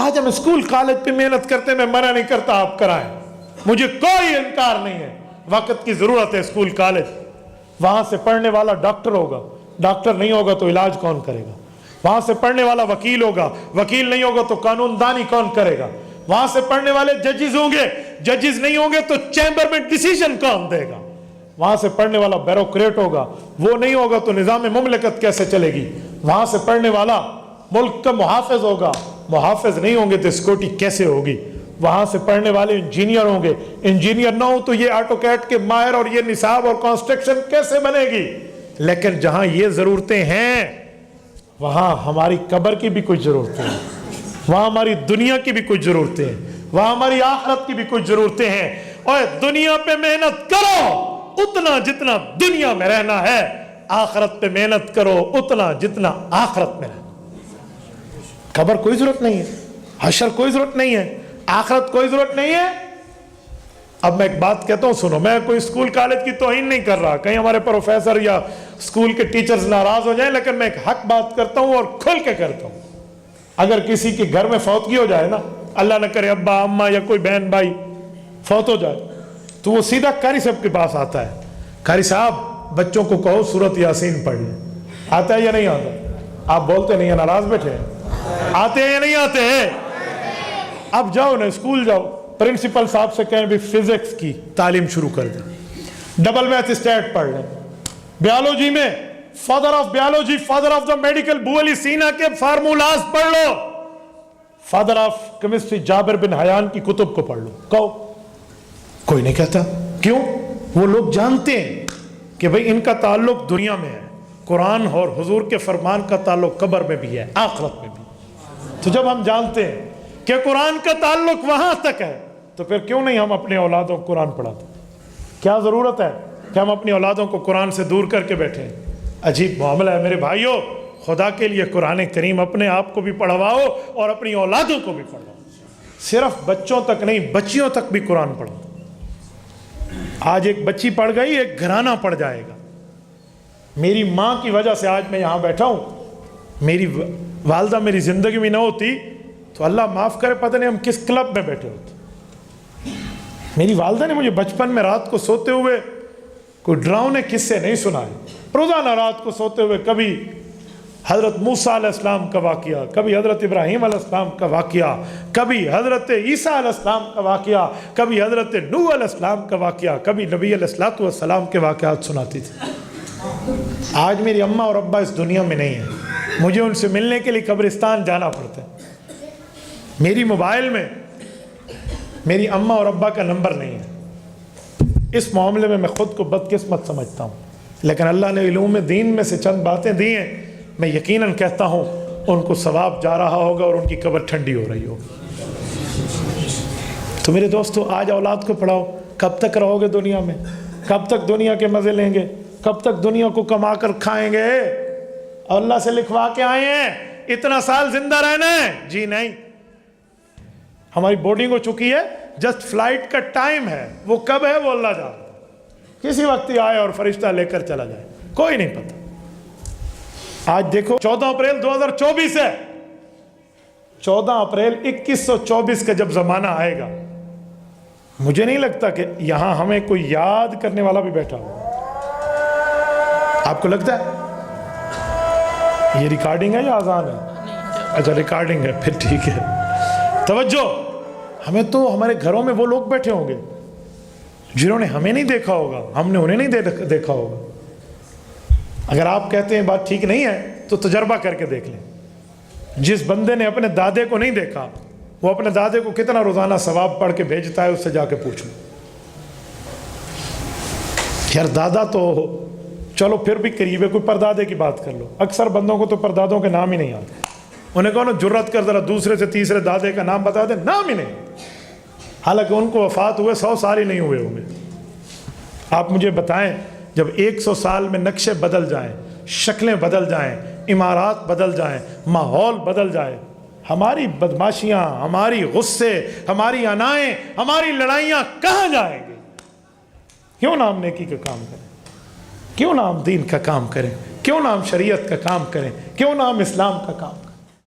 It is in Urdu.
آج ہم اسکول کالج پہ محنت کرتے ہیں، میں منع نہیں کرتا آپ کرائیں، مجھے کوئی انکار نہیں ہے، وقت کی ضرورت ہے اسکول کالج، وہاں سے پڑھنے والا ڈاکٹر ہوگا، ڈاکٹر نہیں ہوگا تو علاج کون کرے گا؟ وہاں سے پڑھنے والا وکیل ہوگا، وکیل نہیں ہوگا تو قانون دانی کون کرے گا؟ وہاں سے پڑھنے والے ججز ہوں گے، ججز نہیں ہوں گے تو چیمبر میں ڈیسیژن کون دے گا؟ وہاں سے پڑھنے والا بیوروکریٹ ہوگا، وہ نہیں ہوگا تو نظام مملکت کیسے چلے گی؟ وہاں سے پڑھنے والا ملک کا محافظ ہوگا، محافظ نہیں ہوں گے تو سیکورٹی کیسے ہوگی؟ وہاں سے پڑھنے والے انجینئر ہوں گے، انجینئر نہ ہو تو یہ آٹو کیٹ کے ماہر اور یہ نصاب اور کنسٹرکشن کیسے بنے گی؟ لیکن جہاں یہ ضرورتیں ہیں وہاں ہماری قبر کی بھی کچھ ضرورتیں ہیں، وہاں ہماری دنیا کی بھی کچھ ضرورتیں ہیں، وہاں ہماری آخرت کی بھی کچھ ضرورتیں ہیں۔ اور دنیا پہ محنت کرو اتنا جتنا دنیا میں رہنا ہے، آخرت پہ محنت کرو اتنا جتنا آخرت میں رہنا۔ قبر کوئی ضرورت نہیں ہے، حشر کوئی ضرورت نہیں ہے، آخرت کوئی ضرورت نہیں ہے۔ اب میں ایک بات کہتا ہوں سنو، میں کوئی اسکول کالج کی توہین نہیں کر رہا، کہیں ہمارے پروفیسر یا اسکول کے ٹیچرز ناراض ہو جائیں، لیکن میں ایک حق بات کرتا ہوں اور کھل کے کرتا ہوں۔ اگر کسی کے گھر میں فوتگی ہو جائے نا، اللہ نہ کرے ابا اماں یا کوئی بہن بھائی فوت ہو جائے، تو وہ سیدھا قاری صاحب کے پاس آتا ہے، قاری صاحب بچوں کو کہو سورۃ یاسین پڑھ لیں۔ آتا ہے یا نہیں آتا؟ آپ بولتے نہیں ہیں، ناراض بیٹھے ہیں، آتے ہیں یا نہیں آتے ہیں؟ اب جاؤ نا اسکول جاؤ، پرنسپل صاحب سے کہیں بھی فزکس کی تعلیم شروع کر دیں، ڈبل میتھ اسٹیٹ پڑھ لیں، بیالوجی میں father of biology, father of the medical بو علی سینا کے فارمولاز پڑھ لو، فادر آف کیمسٹری جابر بن حیان کی کتب کو پڑھ لو، کہو، کوئی نہیں کہتا۔ کیوں؟ وہ لوگ جانتے ہیں کہ بھئی ان کا تعلق دنیا میں ہے، قرآن اور حضور کے فرمان کا تعلق قبر میں بھی ہے، آخرت میں بھی۔ تو جب ہم جانتے ہیں کہ قرآن کا تعلق وہاں تک ہے تو پھر کیوں نہیں ہم اپنے اولادوں کو قرآن پڑھاتے؟ کیا ضرورت ہے کہ ہم اپنی اولادوں کو قرآن سے دور کر کے بیٹھیں؟ عجیب معاملہ ہے میرے بھائیوں، خدا کے لیے قرآن کریم اپنے آپ کو بھی پڑھواؤ اور اپنی اولادوں کو بھی پڑھواؤ، صرف بچوں تک نہیں، بچیوں تک بھی قرآن پڑھو۔ آج ایک بچی پڑھ گئی، ایک گھرانہ پڑھ جائے گا۔ میری ماں کی وجہ سے آج میں یہاں بیٹھا ہوں، میری والدہ میری زندگی میں نہ ہوتی تو اللہ معاف کرے پتہ نہیں ہم کس کلب میں بیٹھے ہوتے۔ میری والدہ نے مجھے بچپن میں رات کو سوتے ہوئے کوئی ڈراؤنے قصے نہیں سنائے، روزانہ رات کو سوتے ہوئے کبھی حضرت موسیٰ علیہ السلام کا واقعہ، کبھی حضرت ابراہیم علیہ السلام کا واقعہ، کبھی حضرت عیسیٰ علیہ السلام کا واقعہ، کبھی حضرت نوح علیہ السلام کا واقعہ، کبھی نبی علیہ السلام کے واقعات سناتی تھی۔ آج میری اماں اور ابا اس دنیا میں نہیں ہیں، مجھے ان سے ملنے کے لیے قبرستان جانا پڑتا ہے۔ میری موبائل میں میری اماں اور ابا کا نمبر نہیں ہے۔ اس معاملے میں میں خود کو بدقسمت سمجھتا ہوں، لیکن اللہ نے علوم دین میں سے چند باتیں دی ہیں، میں یقیناً کہتا ہوں ان کو ثواب جا رہا ہوگا اور ان کی قبر ٹھنڈی ہو رہی ہوگی۔ تو میرے دوستو آج اولاد کو پڑھاؤ۔ کب تک رہو گے دنیا میں؟ کب تک دنیا کے مزے لیں گے؟ کب تک دنیا کو کما کر کھائیں گے؟ اللہ سے لکھوا کے آئے ہیں اتنا سال زندہ رہنا ہے؟ جی نہیں، ہماری بورڈنگ ہو چکی ہے، جسٹ فلائٹ کا ٹائم ہے، وہ کب ہے وہ اللہ جانتا ہے، کسی وقت ہی آئے اور فرشتہ لے کر چلا جائے، کوئی نہیں پتہ۔ آج دیکھو 14 اپریل 2024 ہے، 14 اپریل 2124 کا جب زمانہ آئے گا، مجھے نہیں لگتا کہ یہاں ہمیں کوئی یاد کرنے والا بھی بیٹھا ہو۔ آپ کو لگتا ہے یہ ریکارڈنگ ہے یا اذان ہے؟ اچھا ریکارڈنگ ہے، پھر ٹھیک ہے۔ توجہ، ہمیں تو ہمارے گھروں میں وہ لوگ بیٹھے ہوں گے جنہوں نے ہمیں نہیں دیکھا ہوگا، ہم نے انہیں نہیں دیکھا ہوگا۔ اگر آپ کہتے ہیں بات ٹھیک نہیں ہے تو تجربہ کر کے دیکھ لیں، جس بندے نے اپنے دادے کو نہیں دیکھا وہ اپنے دادے کو کتنا روزانہ ثواب پڑھ کے بھیجتا ہے، اس سے جا کے پوچھ لو۔ یار دادا تو چلو پھر بھی قریب ہے، کوئی پردادے کی بات کر لو، اکثر بندوں کو تو پردادوں کے نام ہی نہیں آتے، انہیں کہو نا جرت کر ذرا دوسرے سے تیسرے دادے کا نام بتا دے، نام ہی نہیں، حالانکہ ان کو وفات ہوئے 100 سال ہی نہیں ہوئے ہوں گے۔ آپ مجھے بتائیں جب 100 سال میں نقشے بدل جائیں، شکلیں بدل جائیں، عمارات بدل جائیں، ماحول بدل جائے، ہماری بدماشیاں، ہماری غصے، ہماری انائیں، ہماری لڑائیاں کہاں جائیں گے؟ کیوں نہ ہم نیکی کا کام کریں؟ کیوں نہ ہم دین کا کام کریں؟ کیوں نہ ہم شریعت کا کام کریں؟ کیوں نہ ہم اسلام کا کام کریں؟